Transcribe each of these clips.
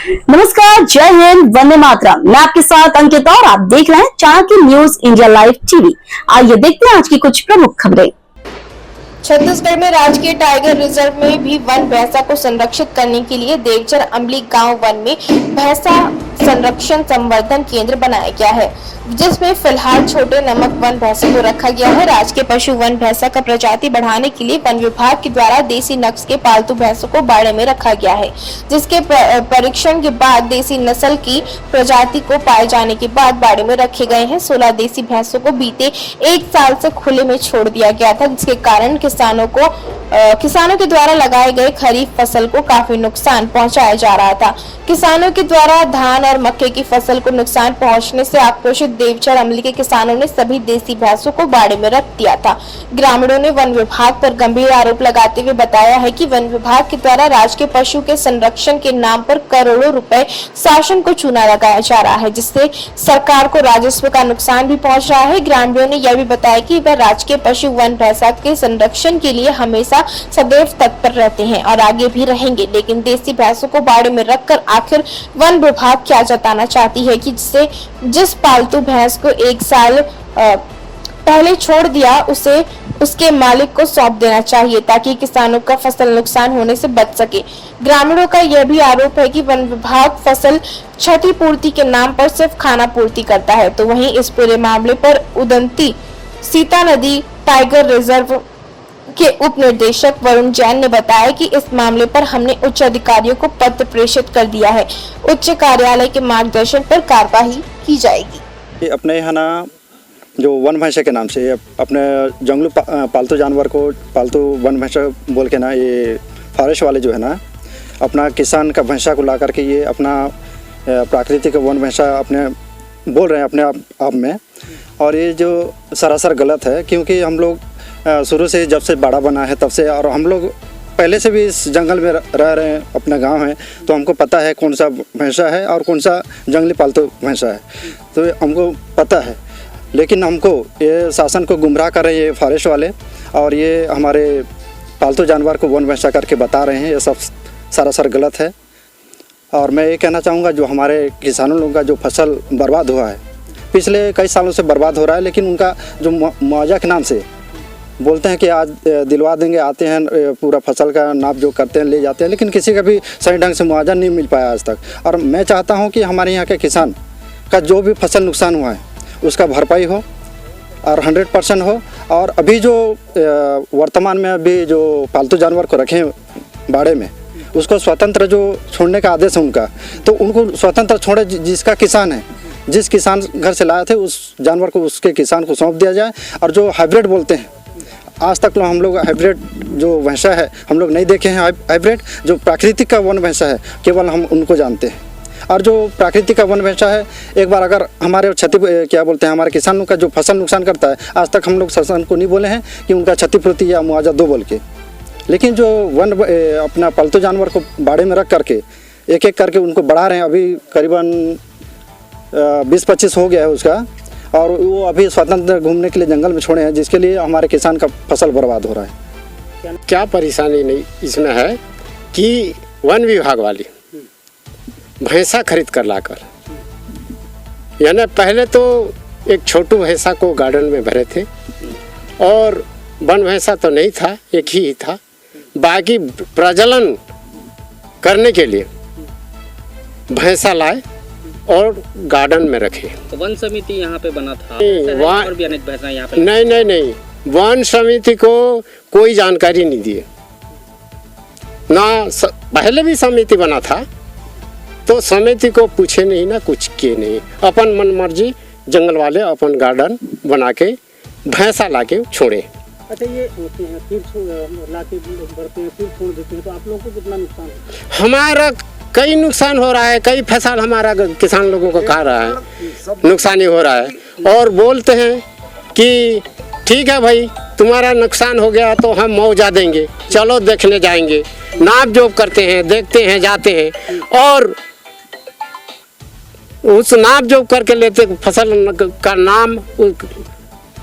नमस्कार, जय हिंद, वंदे मातरम। मैं आपके साथ अंकिता और आप देख रहे हैं Chanakya news India live TV. आइए देखते हैं आज की कुछ प्रमुख खबरें। छत्तीसगढ़ में राजकीय टाइगर रिजर्व में भी वन भैंसा को संरक्षित करने के लिए देवचर अमली गांव वन में भैंसा संरक्षण संवर्धन केंद्र बनाया गया है, जिसमें फिलहाल छोटे नमक वन भैंसों को रखा गया है। राजकीय पशु वन भैंसा का प्रजाति बढ़ाने के लिए वन विभाग के द्वारा देसी नस्ल के पालतू भैंसों को बाड़े में रखा गया है, जिसके परीक्षण के बाद देसी नस्ल की प्रजाति को पाए जाने के बाद बाड़े में रखे गए हैं। 16 देसी भैंसों को बीते 1 साल से खुले में छोड़ दिया गया था, जिसके कारण किसानों के द्वारा लगाए गए खरीफ फसल को काफी नुकसान पहुंचाया जा रहा था। किसानों के द्वारा धान और मक्के की फसल को नुकसान पहुंचने से आक्रोशित देवचर अमली के किसानों ने सभी देसी भैंसों को बाड़े में रख दिया था। ग्रामीणों ने वन विभाग पर गंभीर आरोप लगाते हुए बताया है कि वन विभाग के द्वारा राजकीय पशु के संरक्षण के नाम पर करोड़ों रुपए शासन को चूना लगाया जा रहा है, जिससे सरकार को राजस्व का नुकसान भी पहुंच रहा है। ग्रामीणों ने यह भी बताया कि वह राजकीय पशु वन भैंसा के संरक्षण के लिए हमेशा सदैव तत्पर रहते हैं और आगे भी रहेंगे, लेकिन देसी भैंसों को बाड़े में रखकर आखिर वन विभाग क्या जताना चाहती है कि जिस पालतू भैंस को 1 साल पहले छोड़ दिया उसे उसके मालिक को सौंप देना चाहिए, ताकि किसानों का फसल नुकसान होने से बच सके। ग्रामीणों का यह भी आरोप है कि वन विभाग फसल क्षतिपूर्ति के नाम पर सिर्फ खाना पूर्ति करता है, तो वहीं इस पूरे मामले पर उदंती सीता नदी टाइगर रिजर्व के उप निदेशक वरुण जैन ने बताया कि इस मामले पर हमने उच्च अधिकारियों को पत्र प्रेषित कर दिया है। उच्च कार्यालय के मार्गदर्शन पर कार्यवाही की जाएगी। अपने यहाँ ना जो वन भैंसा के नाम से अपने जंगली पालतू जानवर को पालतू वन भैंसा बोल के ना, ये फॉरेस्ट वाले जो है ना अपना किसान का भैंसा को ला करके ये अपना प्राकृतिक वन भैंसा अपने बोल रहे हैं अपने आप में, और ये जो सरासर गलत है। क्योंकि हम लोग शुरू से जब से बाड़ा बना है तब से, और हम लोग पहले से भी इस जंगल में रह रहे हैं, अपना गांव है, तो हमको पता है कौन सा भैंसा है और कौन सा जंगली पालतू भैंसा है, तो हमको पता है। लेकिन हमको ये शासन को गुमराह कर रहे हैं ये फॉरेस्ट वाले, और ये हमारे पालतू जानवर को वन भैंसा करके बता रहे हैं, ये सब सरासर गलत है। और मैं ये कहना चाहूँगा जो हमारे किसानों लोगों का जो फसल बर्बाद हुआ है, पिछले कई सालों से बर्बाद हो रहा है, लेकिन उनका जो मुआवजा के नाम से बोलते हैं कि आज दिलवा देंगे, आते हैं पूरा फसल का नाप जो करते हैं ले जाते हैं, लेकिन किसी का भी सही ढंग से मुआवजा नहीं मिल पाया आज तक। और मैं चाहता हूं कि हमारे यहाँ के किसान का जो भी फसल नुकसान हुआ है उसका भरपाई हो और 100% हो। और अभी जो वर्तमान में अभी जो पालतू जानवर को रखें बाड़े में, उसको स्वतंत्र जो छोड़ने का आदेश है उनका, तो उनको स्वतंत्र छोड़े। जिसका किसान है, जिस किसान घर से लाए थे उस जानवर को उसके किसान को सौंप दिया जाए। और जो हाइब्रिड बोलते हैं, आज तक तो हम लोग हाइब्रिड जो भैंसा है हम लोग नहीं देखे हैं। हाइब्रिड जो प्राकृतिक का वन भैंसा है केवल हम उनको जानते हैं। और जो प्राकृतिक का वन भैंसा है, एक बार अगर हमारे हमारे किसानों का जो फसल नुकसान करता है, आज तक हम लोग शासन को नहीं बोले हैं कि उनका क्षतिपूर्ति या मुआवजा दो बोल के। लेकिन जो अपना पालतू जानवर को बाड़े में रख करके एक एक करके उनको बढ़ा रहे हैं। अभी करीबन 20-25 हो गया है उसका, और वो अभी स्वतंत्र घूमने के लिए जंगल में छोड़े हैं, जिसके लिए हमारे किसान का फसल बर्बाद हो रहा है। क्या परेशानी नहीं इसमें है कि वन विभाग वाले भैंसा खरीद कर लाकर, यानी पहले तो एक छोटू भैंसा को गार्डन में भरे थे और वन भैंसा तो नहीं था, एक ही था। बाकी प्रजनन करने के लिए भैंसा लाए और गार्डन में रखे। तो वन समिति यहाँ पे बना था, और भी अनेक भैंसा यहाँ पे। नहीं, वन समिति को कोई जानकारी नहीं दिए ना। पहले भी समिति बना था तो समिति को पूछे नहीं ना, कुछ किए नहीं, अपन मन मर्जी जंगल वाले अपन गार्डन बना के भैंसा लाके छोड़े। अच्छा, ये होते हैं फिर लाके भरते हैं फिर छोड़ देते हैं, तो आप लोगों को कितना नुकसान है? हमारा कई नुकसान हो रहा है, कई फसल हमारा किसान लोगों को खा रहा है, नुकसान हो रहा है। और बोलते हैं कि ठीक है भाई, तुम्हारा नुकसान हो गया तो हम मुआवजा देंगे, चलो देखने जाएंगे। नाप जोप करते हैं, देखते हैं, जाते हैं, और उस नाप जोप करके लेते फसल का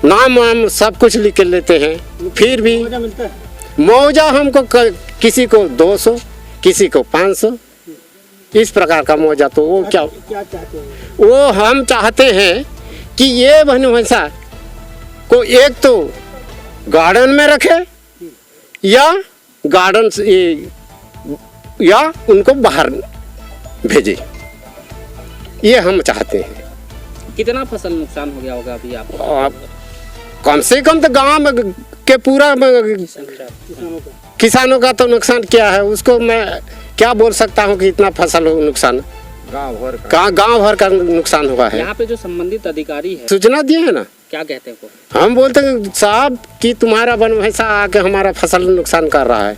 नाम हम सब कुछ लिख के लेते हैं। फिर भी मुआवजा हमको किसी को 200, किसी को 500, इस प्रकार का मुआवजा। तो वो क्या चाहते हैं? वो हम चाहते हैं कि ये भैंसा को एक तो गार्डन में रखे या गार्डन से या उनको बाहर भेजे, ये हम चाहते हैं। कितना फसल नुकसान हो गया होगा अभी आपको? आप कम से कम तो गांव के पूरा किसानों का तो नुकसान क्या है, उसको मैं क्या बोल सकता हूँ कि इतना फसल नुकसान गांव भर का नुकसान हुआ है। यहाँ पे जो संबंधित अधिकारी है सूचना दिए है ना, क्या कहते हैं को? हम बोलते हैं साहब कि तुम्हारा वन भैंसा आके हमारा फसल नुकसान कर रहा है,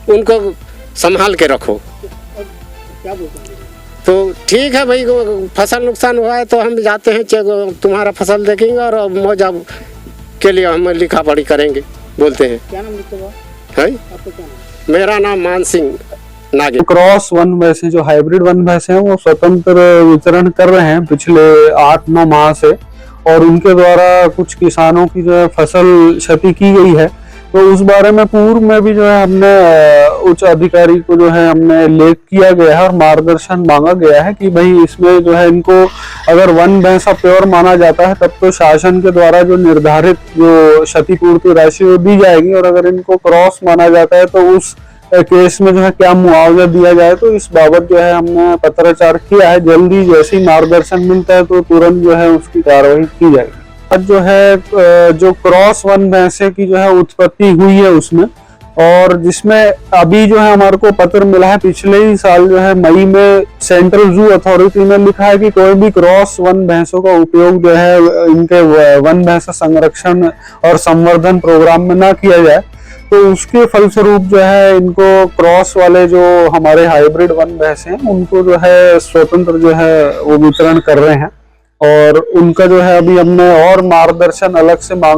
उनको संभाल के रखो। क्या बोलते हैं? तो ठीक है भाई, फसल नुकसान हुआ है तो हम जाते हैं, तुम्हारा फसल देखेंगे और मुआवजा के लिए हम लिखा पढ़ी करेंगे, बोलते हैं। क्या नाम लिखते हो है? आपका क्या नाम? मेरा नाम मान सिंह नागे। क्रॉस वन भैंसे जो हाइब्रिड वन भैंसे हैं वो स्वतंत्र विचरण कर रहे हैं पिछले 8-9 माह से, और उनके द्वारा कुछ किसानों की जो है फसल क्षति की गई है। तो उस बारे में पूर्व में भी जो है हमने उच्च अधिकारी को जो है हमने लेख किया गया है और मार्गदर्शन मांगा गया है कि भाई इसमें जो है इनको अगर वन भैंसा प्योर माना जाता है तब तो शासन के द्वारा जो निर्धारित जो क्षतिपूर्ति राशि वो दी जाएगी, और अगर इनको क्रॉस माना जाता है तो उस केस में जो है क्या मुआवजा दिया जाए। तो इस बाबत जो है हमने पत्राचार किया है। जल्दी जैसे ही मार्गदर्शन मिलता है तो तुरंत जो है उसकी कार्रवाई की जाएगी। आज जो है जो क्रॉस वन भैंसे की जो है उत्पत्ति हुई है उसमें, और जिसमें अभी जो है हमारे को पत्र मिला है पिछले ही साल जो है मई में सेंट्रल जू अथॉरिटी ने लिखा है कि कोई भी क्रॉस वन भैंसों का उपयोग जो है इनके वन भैंसा संरक्षण और संवर्धन प्रोग्राम में ना किया जाए। तो उसके फलस्वरूप जो है इनको क्रॉस वाले जो हमारे हाइब्रिड वन भैंसे हैं उनको जो है स्वतंत्र जो है वो वितरण कर रहे हैं, और उनका जो है अभी हमने और मार्गदर्शन अलग से मांग